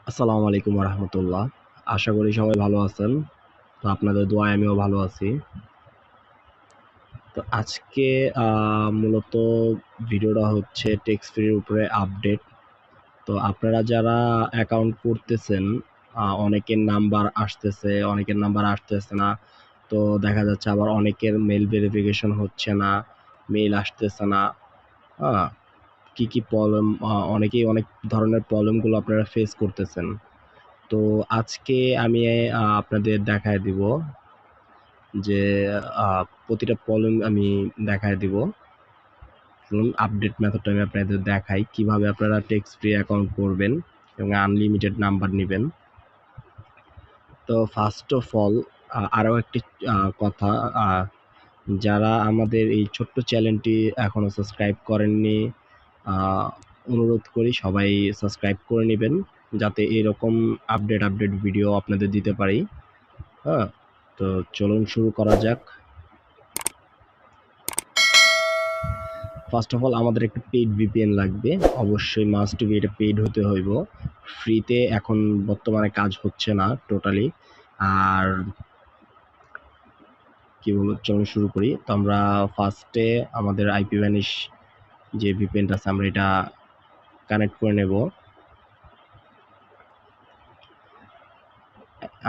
আসসালামু আলাইকুম রহমতুল্লাহ। আশা করি সবাই ভালো আছেন। তো আপনাদের দোয়ায় আমিও ভালো আছি। তো আজকে মূলত ভিডিওটা হচ্ছে টেক্সট ফ্রির উপরে আপডেট। তো আপনারা যারা অ্যাকাউন্ট করতেছেন, অনেকের নাম্বার আসতেছে, অনেকের নাম্বার আসতেছে না। তো দেখা যাচ্ছে আবার অনেকের মেল ভেরিফিকেশন হচ্ছে না, মেল আসতেছে না। হ্যাঁ, কি প্রবলেম, অনেকেই অনেক ধরনের প্রবলেমগুলো আপনারা ফেস করতেছেন। তো আজকে আমি আপনাদের দেখায় দিব যে প্রতিটা প্রবলেম আমি দেখায় দিব। চলুন আপডেট মেথডটা আমি আপনাদের দেখাই কিভাবে আপনারা টেক্সট ফ্রি অ্যাকাউন্ট করবেন এবং আনলিমিটেড নাম্বার নেবেন। তো ফার্স্ট অফ অল আরও একটি কথা, যারা আমাদের এই ছোট্ট চ্যানেলটি এখনও সাবস্ক্রাইব করেননি, অনুরোধ করি সবাই সাবস্ক্রাইব করে নেবেন, যাতে এরকম আপডেট ভিডিও আপনাদের দিতে পারি। হ্যাঁ, তো চলুন শুরু করা যাক। ফার্স্ট অফ অল আমাদের একটা পেইড ভিপিএন লাগবে, অবশ্যই মাস্ট বি, এটা পেইড হতে হইব। ফ্রিতে এখন বর্তমানে কাজ হচ্ছে না টোটালি। আর কি বলবো, চলুন শুরু করি। তো আমরা ফার্স্টে আমাদের আইপি ভ্যানিশ যে ভিপিএনটা আছে আমরা এটা কানেক্ট করে নেব।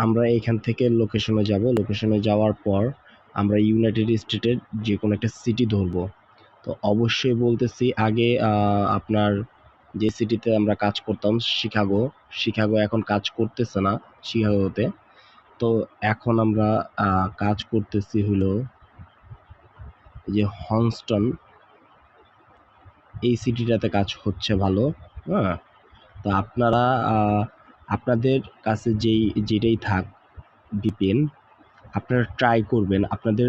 আমরা এখান থেকে লোকেশনে যাব, লোকেশনে যাওয়ার পর আমরা ইউনাইটেড স্টেটের যে কোনো একটা সিটি ধরবো। তো অবশ্যই বলতেছি আগে আপনার যে সিটিতে আমরা কাজ করতাম শিকাগো এখন কাজ করতেছে না শিকাগোতে। তো এখন আমরা কাজ করতেছি হলো যে হনস্টন, এই সিটিটাতে কাজ হচ্ছে ভালো। হ্যাঁ, তো আপনারা আপনাদের কাছে যেটাই থাক ভিপিএন, আপনারা ট্রাই করবেন আপনাদের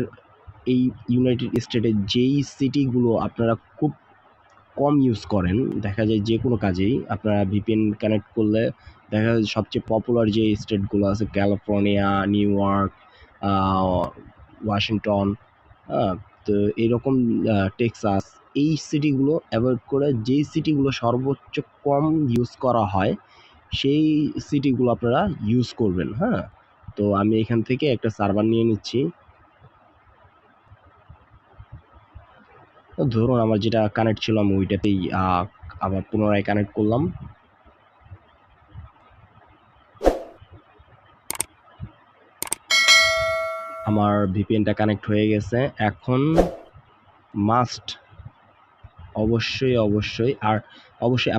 এই ইউনাইটেড স্টেটের যেই সিটিগুলো আপনারা খুব কম ইউজ করেন, দেখা যায় যে কোনো কাজেই আপনারা ভিপিএন কানেক্ট করলে দেখা যায় সবচেয়ে পপুলার যে স্টেটগুলো আছে ক্যালিফোর্নিয়া, নিউ ইয়র্ক, ওয়াশিংটন, তো এরকম টেক্সাস, এই সিটিগুলো অ্যাভয়েড করে যেই সিটিগুলো সর্বোচ্চ কম ইউজ করা হয় সেই সিটিগুলো আপনারা ইউজ করবেন। হ্যাঁ, তো আমি এখান থেকে একটা সার্ভার নিয়ে নিচ্ছি। ধরুন আমার যেটা কানেক্ট ছিল আমি ওইটাতেই আবার পুনরায় কানেক্ট করলাম। আমার ভিপিএনটা কানেক্ট হয়ে গেছে। এখন মাস্ট অবশ্যই আর অবশ্যই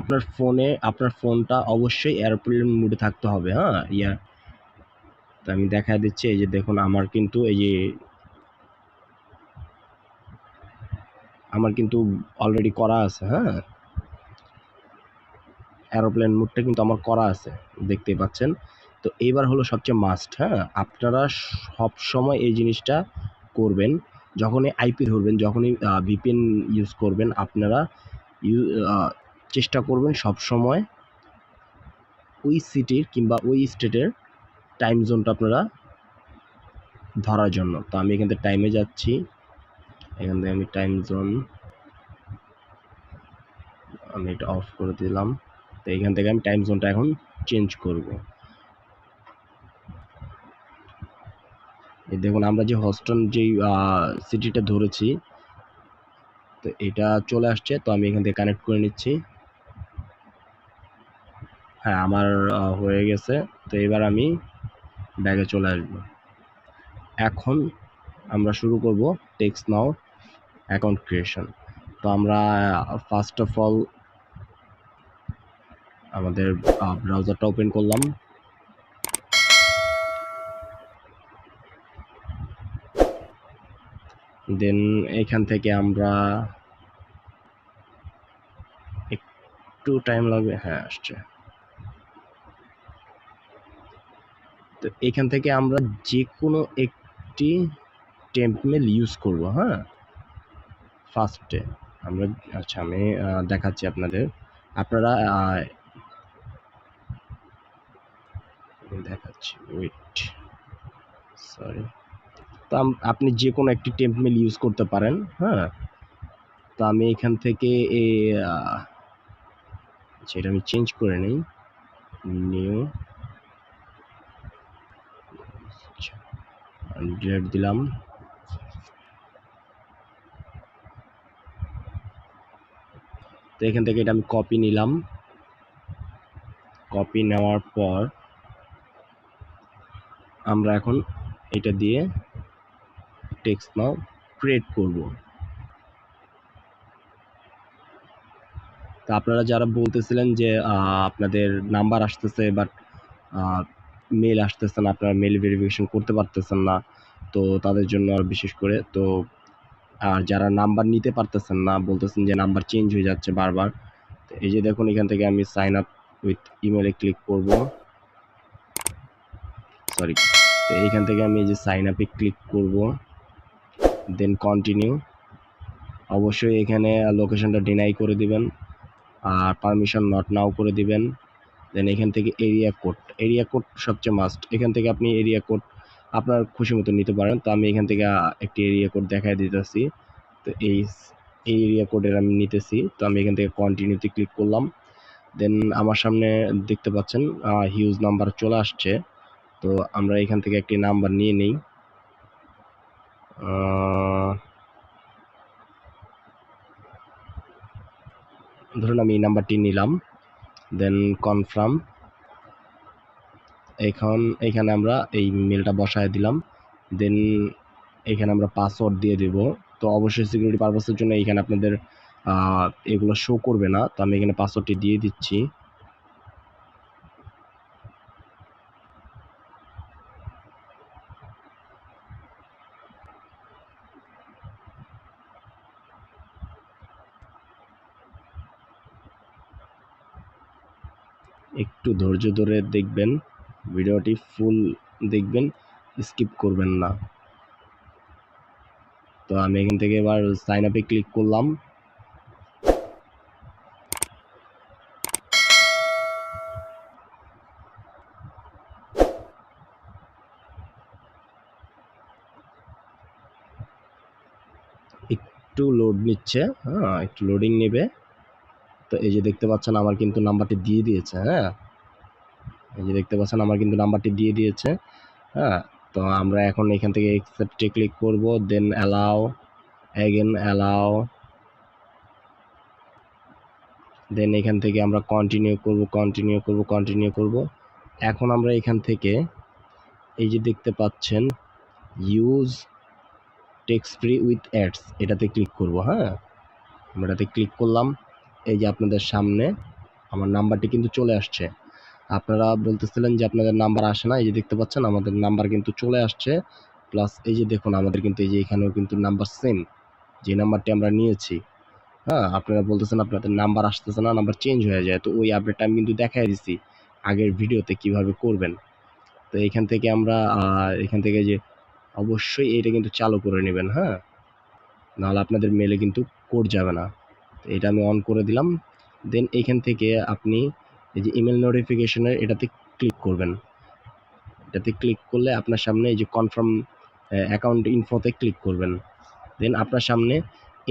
আপনার ফোনটা অবশ্যই এয়ারপ্লেন মোডে থাকতে হবে। হ্যাঁ, তো আমি দেখায় দিচ্ছি, এই যে দেখুন আমার কিন্তু অলরেডি করা আছে। হ্যাঁ, এরোপ্লেন মোডটা কিন্তু আমার করা আছে, দেখতেই পাচ্ছেন। তো এইবার হলো সবচেয়ে মাস্ট। হ্যাঁ, আপনারা সব সময় এই জিনিসটা করবেন, যখনই আইপি ধরবেন, যখনই ভিপিএন ইউজ করবেন, আপনারা চেষ্টা করবেন সব সময় ওই সিটির কিংবা ওই স্টেটের টাইম জোনটা আপনারা ধরার জন্য। তো আমি এখান থেকে টাইমে যাচ্ছি, এখান থেকে আমি টাইম জোন আমি এটা অফ করে দিলাম। তো এখান থেকে আমি টাইম জোনটা এখন চেঞ্জ করব। এই দেখুন আমরা যে হস্টন যেই সিটিটা ধরেছি, তো এটা চলে আসছে। তো আমি এখান থেকে কানেক্ট করে নিচ্ছি। হ্যাঁ, আমার হয়ে গেছে। তো এবার আমি ব্যাগে চলে আসব। এখন আমরা শুরু করব টেক্সট নাও অ্যাকাউন্ট ক্রিয়েশন। তো আমরা ফার্স্ট অফ অল আমাদের ব্রাউজারটা ওপেন করলাম। দেন এখান থেকে আমরা একটু টাইম লাগবে, হ্যাঁ আসছে। তো এখান থেকে আমরা যে কোনো একটি টেম্পমেল ইউজ করব। হ্যাঁ, ফার্স্টে আমরা, আচ্ছা আমি দেখাচ্ছি আপনাদের, আপনারা দেখাচ্ছি, ওয়েট, সরি। তো আপনি যে কোনো একটি টেম্পমেল ইউজ করতে পারেন। হ্যাঁ, তো আমি এখান থেকে আচ্ছা এটা আমি চেঞ্জ করে নিই। নিউ ডেট দিলাম। তো এখান থেকে এটা আমি কপি নিলাম। কপি নেওয়ার পর আমরা এখন এটা দিয়ে টেক্সট নাও ক্রিয়েট করব। তো আপনারা যারা বলতেছিলেন যে আপনাদের নাম্বার আসতেছে বাট মেল আসতেছে না, আপনারা মেল ভেরিফিকেশন করতে পারতেছেন না, তো তাদের জন্য আর বিশেষ করে তো আর যারা নাম্বার নিতে পারতেছেন না, বলতেছেন যে নাম্বার চেঞ্জ হয়ে যাচ্ছে বারবার, তো এই যে দেখুন এখান থেকে আমি সাইন আপ উইথ ইমেলে ক্লিক করব। সরি, তো এইখান থেকে আমি এই যে সাইন আপে ক্লিক করব, দেন কন্টিনিউ। অবশ্যই এখানে লোকেশনটা ডিনাই করে দিবেন আর পারমিশন নট নাও করে দিবেন। দেন এখান থেকে এরিয়া কোড সবচেয়ে মাস্ট। এখান থেকে আপনি এরিয়া কোড আপনার খুশি মতো নিতে পারেন। তো আমি এখান থেকে একটি এরিয়া কোড দেখাই দিতেছি। তো এই এরিয়া কোডের আমি নিতেছি। তো আমি এখান থেকে কন্টিনিউতে ক্লিক করলাম। দেন আমার সামনে দেখতে পাচ্ছেন হিউজ নাম্বার চলে আসছে। তো আমরা এখান থেকে একটি নাম্বার নিয়ে নিই। ধরুন আমি এই নাম্বারটি নিলাম, দেন কনফার্ম। এখানে আমরা এই মেলটা বসায় দিলাম, দেন এখানে আমরা পাসওয়ার্ড দিয়ে দেব। তো অবশ্যই সিকিউরিটি পারপাসের জন্য এখানে আপনাদের এগুলো শো করবে না, তো আমি এখানে পাসওয়ার্ডটি দিয়ে দিচ্ছি। একটু ধৈর্য ধরে দেখবেন, ভিডিওটি ফুল দেখবেন, স্কিপ করবেন না। তো আমি এখান থেকে এবার সাইন আপে ক্লিক করলাম। একটু লোড নিচ্ছে, হ্যাঁ একটু লোডিং নেবে। তো এই যে দেখতে পাচ্ছেন আমার কিন্তু নাম্বারটি দিয়ে দিয়েছে। হ্যাঁ, এই যে দেখতে পাচ্ছেন আমার কিন্তু নাম্বারটি দিয়ে দিয়েছে। হ্যাঁ, তো আমরা এখন এখান থেকে অ্যাকসেপ্টে ক্লিক করব, দেন অ্যালাও, অ্যাগেন অ্যালাও, দেন এখান থেকে আমরা কন্টিনিউ করব। এখন আমরা এখান থেকে এই যে দেখতে পাচ্ছেন use text free with ads, এটাতে ক্লিক করব। হ্যাঁ, আমরা এটাতে ক্লিক করলাম। এই যে আপনাদের সামনে আমার নাম্বারটি কিন্তু চলে আসছে। আপনারা বলতেছিলেন যে আপনাদের নাম্বার আসে না, এই যে দেখতে পাচ্ছেন আমাদের নাম্বার কিন্তু চলে আসছে। প্লাস এই যে দেখুন আমাদের কিন্তু এই যে এখানেও কিন্তু নাম্বার সেম, যে নাম্বারটি আমরা নিয়েছি। হ্যাঁ, আপনারা বলতেছেন আপনাদের নাম্বার আসতেছে না, নাম্বার চেঞ্জ হয়ে যায়। তো ওই আপডেটটা আমি কিন্তু দেখাই দিছি আগের ভিডিওতে কিভাবে করবেন। তো এখান থেকে আমরা এখান থেকে যে অবশ্যই এটা কিন্তু চালু করে নেবেন। হ্যাঁ, নাহলে আপনাদের মেলে কিন্তু কোড যাবে না। তো এটা আমি অন করে দিলাম। দেন এইখান থেকে আপনি এই যে ইমেল নোটিফিকেশনের এটাতে ক্লিক করবেন। এটাতে ক্লিক করলে আপনার সামনে এই যে কনফার্ম অ্যাকাউন্ট ইনফোতে ক্লিক করবেন। দেন আপনার সামনে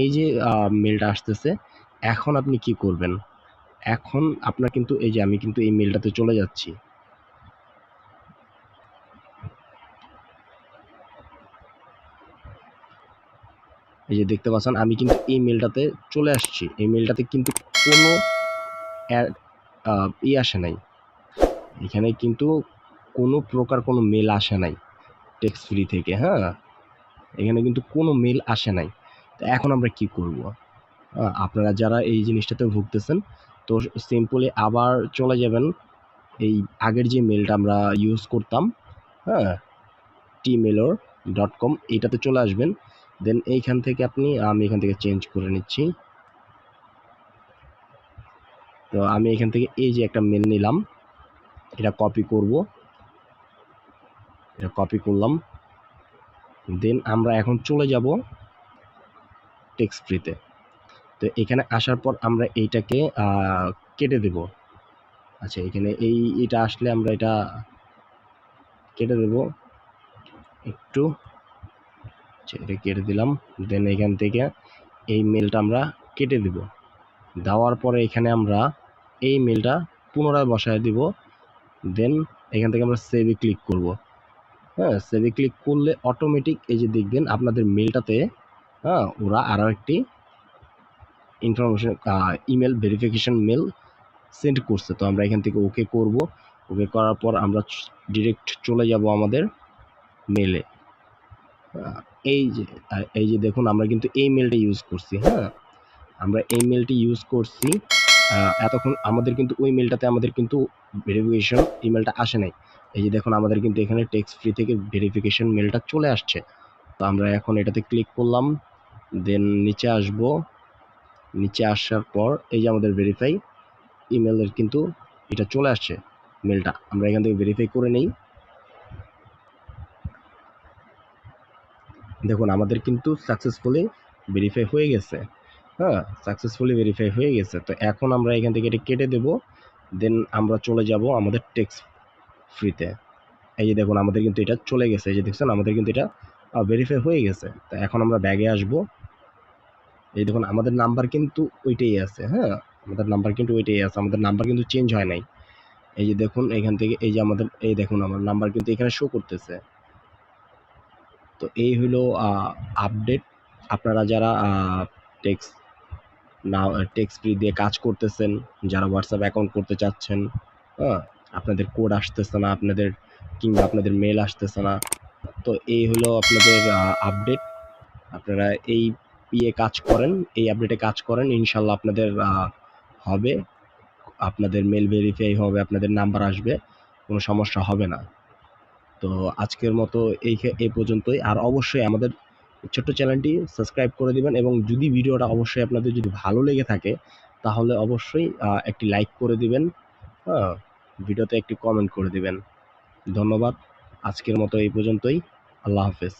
এই যে মেলটা আসতেছে। এখন আপনি কি করবেন? এখন আপনার কিন্তু এই যে আমি কিন্তু এই মেলটাতে চলে যাচ্ছি। এই যে দেখতে পাচ্ছেন আমি কিন্তু এই মেলটাতে চলে আসছি। এই মেলটাতে কিন্তু কোনো আসে নাই। এখানে কিন্তু কোনো প্রকার কোনো মেল আসে নাই টেক্সট ফ্রি থেকে। হ্যাঁ, এখানে কিন্তু কোনো মেল আসে নাই। তো এখন আমরা কি করব? আপনারা যারা এই জিনিসটাতে ভুগতেছেন, তো সিম্পলি আবার চলে যাবেন এই আগের যে মেলটা আমরা ইউজ করতাম। হ্যাঁ, tmailor.com, এইটাতে চলে আসবেন। দেন এইখান থেকে আমি এখান থেকে চেঞ্জ করে নিচ্ছি। তো আমি এখান থেকে এই যে একটা মেল নিলাম, এটা কপি করব, এটা কপি করলাম। দেন আমরা এখন চলে যাব টেক্সট ফ্রিতে। তো এখানে আসার পর আমরা এইটাকে কেটে দেব। আচ্ছা, এখানে এটা আসলে আমরা এটা কেটে দেব একটু। আচ্ছা, এটা কেটে দিলাম। দেন এখান থেকে এই মেলটা আমরা কেটে দেব। দেওয়ার পরে এখানে আমরা এই মেলটা পুনরায় বসায় দিব। দেন এখান থেকে আমরা সেভে ক্লিক করব। হ্যাঁ, সেভে ক্লিক করলে অটোমেটিক এই যে দেখবেন আপনাদের মেলটাতে ওরা আরও একটি information email verification mail send করছে। তো আমরা এখান থেকে ওকে করব। ওকে করার পর আমরা ডিরেক্ট চলে যাব আমাদের মেলে। এই যে দেখুন আমরা কিন্তু এই মেলটা ইউজ করছি। হ্যাঁ, আমরা এই মেলটি ইউজ করছি। এতক্ষণ আমাদের কিন্তু ওই মেলটাতে আমাদের কিন্তু ভেরিফিকেশন ইমেলটা আসে নাই। এই যে দেখুন আমাদের কিন্তু এখানে টেক্সট ফ্রি থেকে ভেরিফিকেশন মেলটা চলে আসছে। তো আমরা এখন এটাতে ক্লিক করলাম, দেন নিচে আসব। নিচে আসার পর এই যে আমাদের ভেরিফাই ইমেলের কিন্তু এটা চলে আসছে মেলটা। আমরা এখান থেকে ভেরিফাই করে নেই। দেখুন আমাদের কিন্তু সাকসেসফুলি ভেরিফাই হয়ে গেছে। হ্যাঁ, সাকসেসফুলি ভেরিফাই হয়ে গেছে। তো এখন আমরা এখান থেকে এটা কেটে দেব। দেন আমরা চলে যাব আমাদের টেক্সট ফ্রিতে। এই যে দেখুন আমাদের কিন্তু এটা চলে গেছে। এই যে দেখছেন আমাদের কিন্তু এটা ভেরিফাই হয়ে গেছে। তো এখন আমরা ব্যাগে আসব। এই দেখুন আমাদের নাম্বার কিন্তু ওইটাই আছে। হ্যাঁ, আমাদের নাম্বার কিন্তু ওইটাই আছে। আমাদের নাম্বার কিন্তু চেঞ্জ হয় নাই। এই যে দেখুন এখান থেকে এই যে আমাদের এই দেখুন আমার নাম্বার কিন্তু এখানে শো করতেছে। তো এই হলো আপডেট। আপনারা যারা টেক্সট না টেক্সট ফ্রি দিয়ে কাজ করতেছেন, যারা হোয়াটসঅ্যাপ অ্যাকাউন্ট করতে চাচ্ছেন, হ্যাঁ, আপনাদের কোড আসতেছে না, আপনাদের কিংবা আপনাদের মেল আসতেছে না, তো এই হলো আপনাদের আপডেট। আপনারা এই কাজ করেন, এই আপডেটে কাজ করেন, ইনশাল্লাহ আপনাদের হবে। আপনাদের মেল ভেরিফাই হবে, আপনাদের নাম্বার আসবে, কোনো সমস্যা হবে না। তো আজকের মতো এই পর্যন্তই। আর অবশ্যই আমাদের ছোট্ট চ্যানেলটি সাবস্ক্রাইব করে দিবেন এবং যদি ভিডিওটা অবশ্যই আপনাদের যদি ভালো লেগে থাকে তাহলে অবশ্যই একটি লাইক করে দিবেন। হ্যাঁ, ভিডিওতে একটি কমেন্ট করে দিবেন। ধন্যবাদ। আজকের মতো এই পর্যন্তই। আল্লাহ হাফেজ।